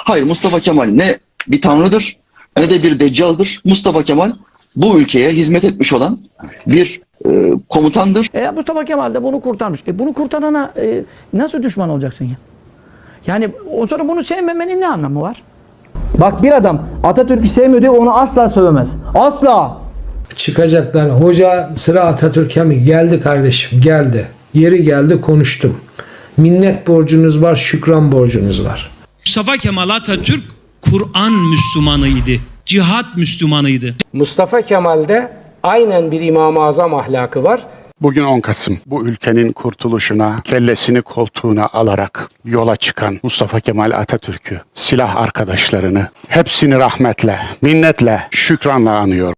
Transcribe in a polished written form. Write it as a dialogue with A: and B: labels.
A: Hayır, Mustafa Kemal ne bir tanrıdır ne de bir deccaldır. Mustafa Kemal bu ülkeye hizmet etmiş olan bir komutandır.
B: Mustafa Kemal de bunu kurtarmış. Bunu kurtarana nasıl düşman olacaksın ya? Yani o sonra bunu sevmemenin ne anlamı var?
C: Bak, bir adam Atatürk'ü sevmiyor diye onu asla sövemez. Asla.
D: Çıkacaklar. Hoca sıra Atatürk'e mi? Geldi kardeşim, geldi. Yeri geldi, konuştum. Minnet borcunuz var, şükran borcunuz var.
E: Mustafa Kemal Atatürk Kur'an Müslümanıydı. Cihat Müslümanıydı.
F: Mustafa Kemal'de aynen bir İmam-ı Azam ahlakı var.
G: Bugün 10 Kasım. Bu ülkenin kurtuluşuna, kellesini koltuğuna alarak yola çıkan Mustafa Kemal Atatürk'ü, silah arkadaşlarını hepsini rahmetle, minnetle, şükranla anıyorum.